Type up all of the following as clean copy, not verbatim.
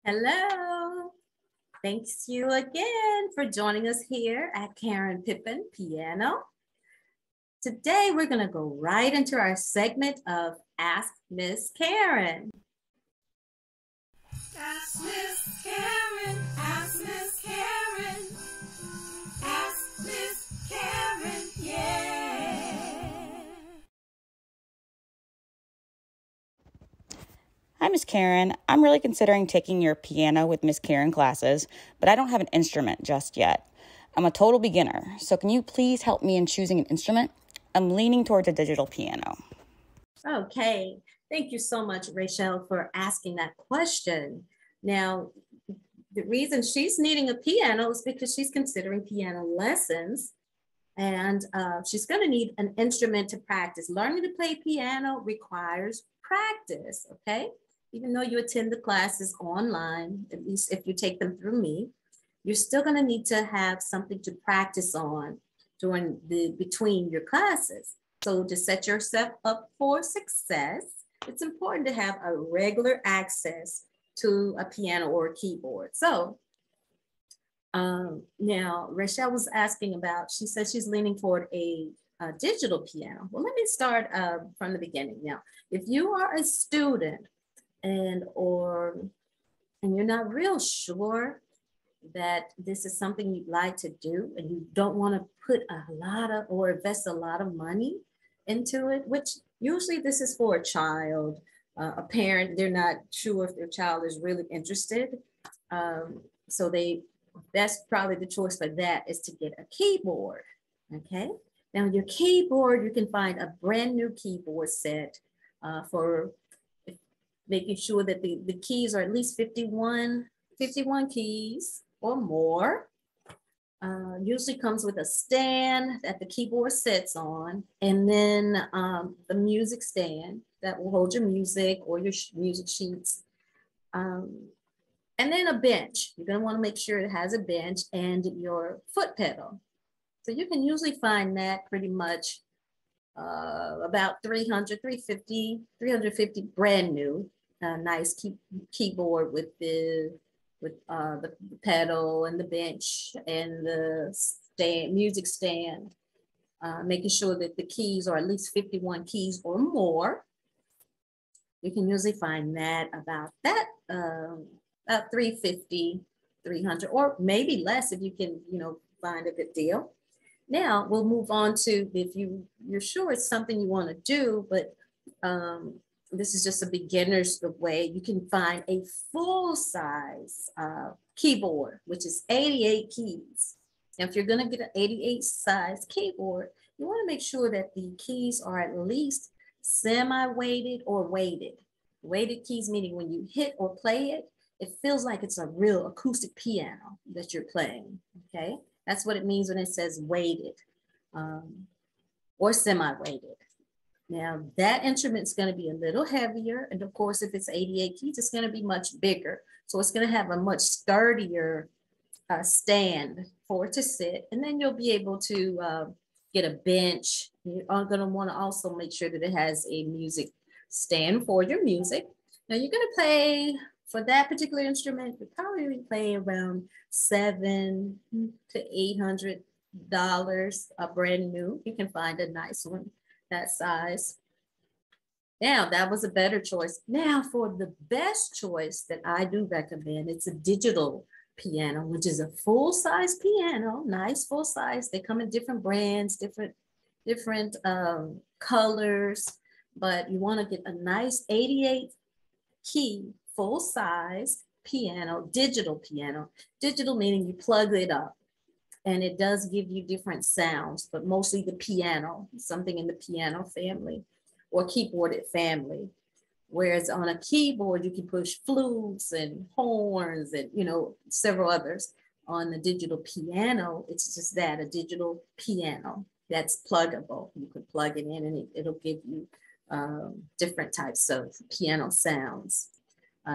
Hello. Thanks you again for joining us here at Karen Pippen Piano. Today, we're going to go right into our segment of Ask Miss Karen. Ask Miss Karen, ask Miss Karen, ask Miss Karen, yeah. Hi, Miss Karen. I'm really considering taking your piano with Miss Karen classes, but I don't have an instrument just yet. I'm a total beginner, so can you please help me in choosing an instrument? I'm leaning towards a digital piano. Okay, thank you so much, Rachel, for asking that question. Now, the reason she's needing a piano is because she's considering piano lessons, and she's going to need an instrument to practice. Learning to play piano requires practice, okay? Even though you attend the classes online, at least if you take them through me, you're still going to need to have something to practice on between your classes. So to set yourself up for success, it's important to have a regular access to a piano or a keyboard. So now Rachel was asking about, she said she's leaning toward a digital piano. Well, let me start from the beginning. Now, if you are a student and you're not real sure that this is something you'd like to do and you don't want to put a lot of or invest a lot of money into it, which usually this is for a child, a parent, they're not sure if their child is really interested. So that's probably the choice for that is to get a keyboard, okay? Now your keyboard, you can find a brand new keyboard set for making sure that the keys are at least 51 keys or more. Usually comes with a stand that the keyboard sits on, and then the music stand that will hold your music or your music sheets. And then a bench. You're going to want to make sure it has a bench and your foot pedal. So you can usually find that pretty much about 350 brand new. Nice keyboard with the pedal and the bench and the music stand, making sure that the keys are at least 51 keys or more. You can usually find that about 350, 300, or maybe less if you can, find a good deal. Now we'll move on to if you're sure it's something you want to do, but this is just a beginner's way. You can find a full-size keyboard, which is 88 keys. Now, if you're going to get an 88 size keyboard, you want to make sure that the keys are at least semi-weighted or weighted. Weighted keys meaning when you hit or play it, it feels like it's a real acoustic piano that you're playing, okay? That's what it means when it says weighted or semi-weighted. Now, that instrument's going to be a little heavier. And of course, if it's 88 keys, it's going to be much bigger. So it's going to have a much sturdier stand for it to sit. And then you'll be able to get a bench. You're going to want to also make sure that it has a music stand for your music. Now, you're going to play, for that particular instrument, you're probably playing around $700 to $800, brand new. You can find a nice one that size. Now, that was a better choice. Now, for the best choice that I do recommend, it's a digital piano, which is a full-size piano, nice full size. They come in different brands, different colors, but you want to get a nice 88 key full-size piano, digital piano. Digital meaning you plug it up. And it does give you different sounds, but mostly the piano, something in the piano family or keyboarded family. Whereas on a keyboard, you can push flutes and horns and, several others. On the digital piano, it's just that, a digital piano that's pluggable. You can plug it in and it'll give you different types of piano sounds.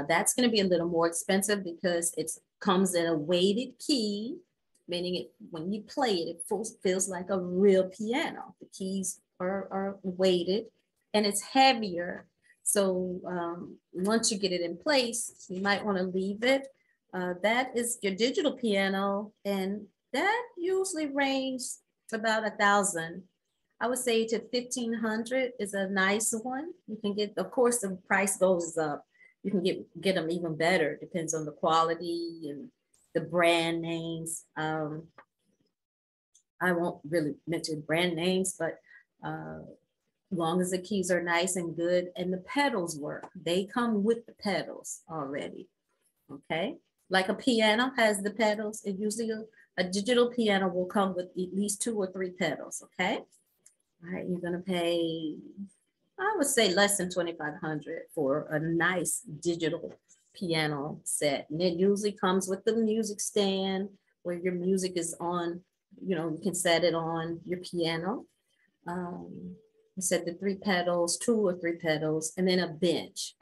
That's going to be a little more expensive because it comes in a weighted key, meaning when you play it, it feels like a real piano. The keys are weighted and it's heavier So once you get it in place, you might want to leave it. That is your digital piano, and that usually ranges about 1,000. I would say to 1,500 is a nice one. You can get, of course, the price goes up. You can get them even better. Depends on the quality and the brand names. I won't really mention brand names, but long as the keys are nice and good and the pedals work, they come with the pedals already. Okay, like a piano has the pedals. It usually a digital piano will come with at least 2 or 3 pedals. Okay, all right, you're gonna pay, I would say, less than 2,500 for a nice digital piano set, and it usually comes with the music stand where your music is on. You know, you can set it on your piano. I said the 3 pedals, 2 or 3 pedals, and then a bench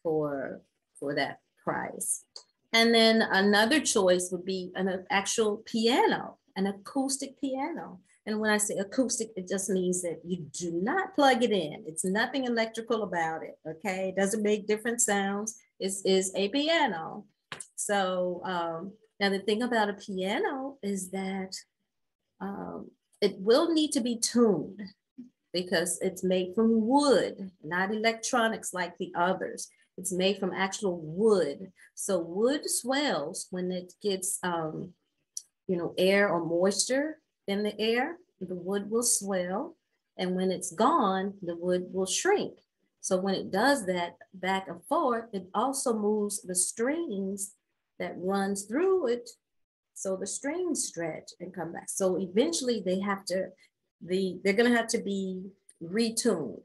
for that price. And then another choice would be an actual piano, an acoustic piano. And when I say acoustic, it just means that you do not plug it in. It's nothing electrical about it, okay? It doesn't make different sounds. It is a piano. So now the thing about a piano is that it will need to be tuned because it's made from wood, not electronics like the others. It's made from actual wood. So wood swells when it gets, air or moisture in the air, the wood will swell. And when it's gone, the wood will shrink. So when it does that back and forth, it also moves the strings that runs through it. So the strings stretch and come back. So eventually they're going to have to be retuned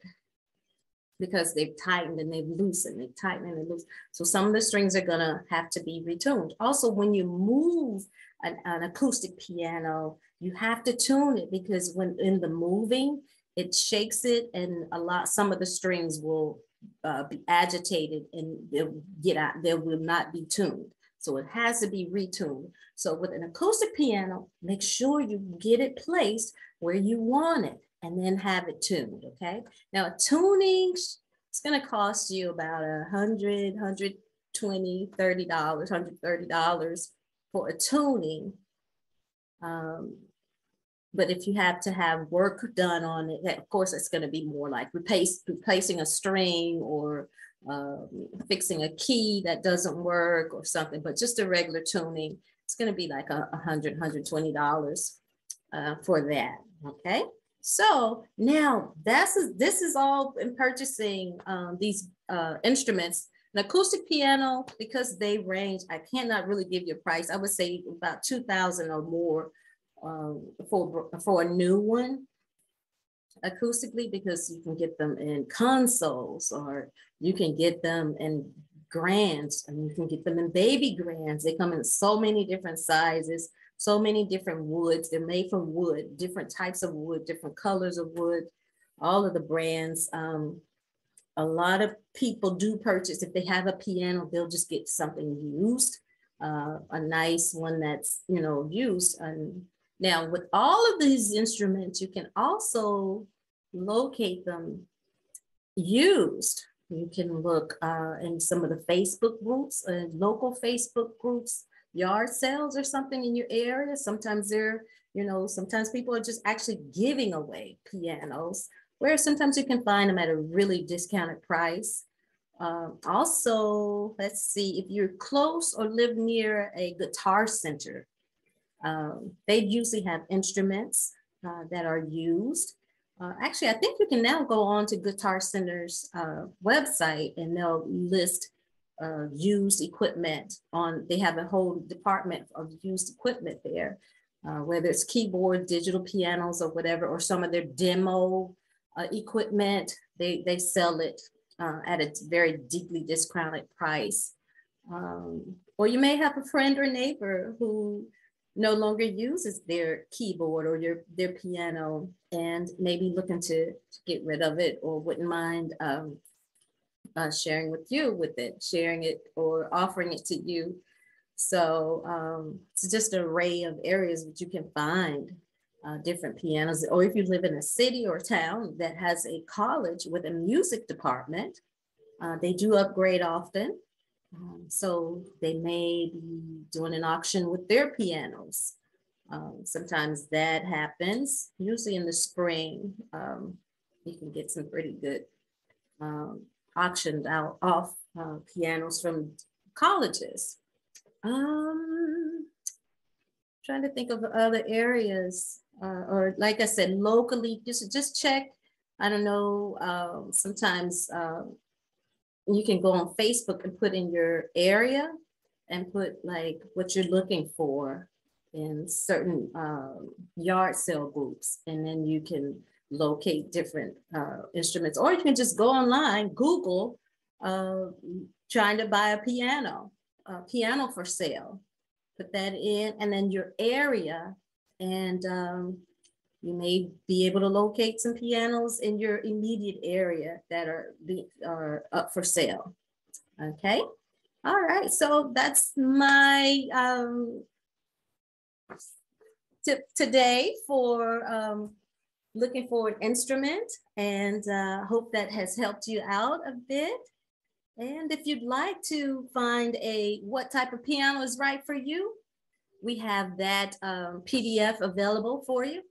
because they've tightened and they've loosened, they've tightened and they've loosened. So some of the strings are going to have to be retuned. Also, when you move an acoustic piano, you have to tune it because when in the moving, it shakes it, and some of the strings will be agitated and they'll get out, they will not be tuned. So it has to be retuned. So with an acoustic piano, make sure you get it placed where you want it and then have it tuned, okay? Now a tuning, it's gonna cost you about $100, $120, $30, $130 for a tuning. But if you have to have work done on it, of course, it's going to be more like replacing a string or fixing a key that doesn't work or something. But just a regular tuning, it's going to be like $100, $120 for that. Okay. So now this is all in purchasing these instruments. An acoustic piano, because they range, I cannot really give you a price. I would say about 2,000 or more for a new one acoustically, because you can get them in consoles or you can get them in grands and you can get them in baby grands. They come in so many different sizes, so many different woods. They're made from wood, different types of wood, different colors of wood, all of the brands. A lot of people do purchase, if they have a piano, they'll just get something used, a nice one that's, used. And now with all of these instruments, you can also locate them used. You can look in some of the Facebook groups, local Facebook groups, yard sales or something in your area. Sometimes sometimes people are just actually giving away pianos, where sometimes you can find them at a really discounted price. Also, let's see, if you're close or live near a guitar center, they usually have instruments that are used. Actually, I think you can now go on to Guitar Center's website and they'll list used equipment they have a whole department of used equipment there, whether it's keyboard, digital pianos or whatever, or some of their demo equipment, they sell it at a very deeply discounted price. Or you may have a friend or neighbor who no longer uses their keyboard or their piano and maybe looking to get rid of it or wouldn't mind sharing it or offering it to you. So it's just an array of areas that you can find different pianos. Or if you live in a city or town that has a college with a music department, They do upgrade often. So they may be doing an auction with their pianos. Sometimes that happens, usually in the spring. You can get some pretty good auctioned out off pianos from colleges. Trying to think of other areas, or like I said, locally, just check. I don't know, sometimes you can go on Facebook and put in your area and put like what you're looking for in certain yard sale groups. And then you can locate different instruments, or you can just go online, Google, trying to buy a piano for sale. Put that in, and then your area, and you may be able to locate some pianos in your immediate area that are up for sale. Okay. All right. So that's my tip today for looking for an instrument, and hope that has helped you out a bit. And if you'd like to find what type of piano is right for you, we have that PDF available for you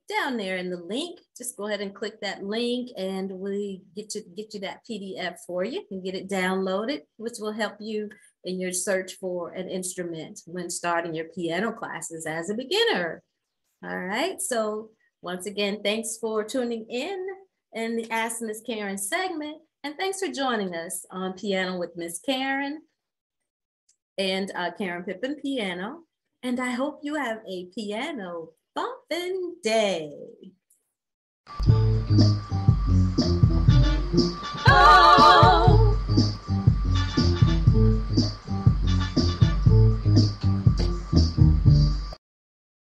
down there in the link. Just go ahead and click that link, and we get you that PDF for you and get it downloaded, which will help you in your search for an instrument when starting your piano classes as a beginner. All right. So once again, thanks for tuning in the Ask Miss Karen segment, and thanks for joining us on Piano with Miss Karen and Karen Pippen Piano. And I hope you have a piano bumping day.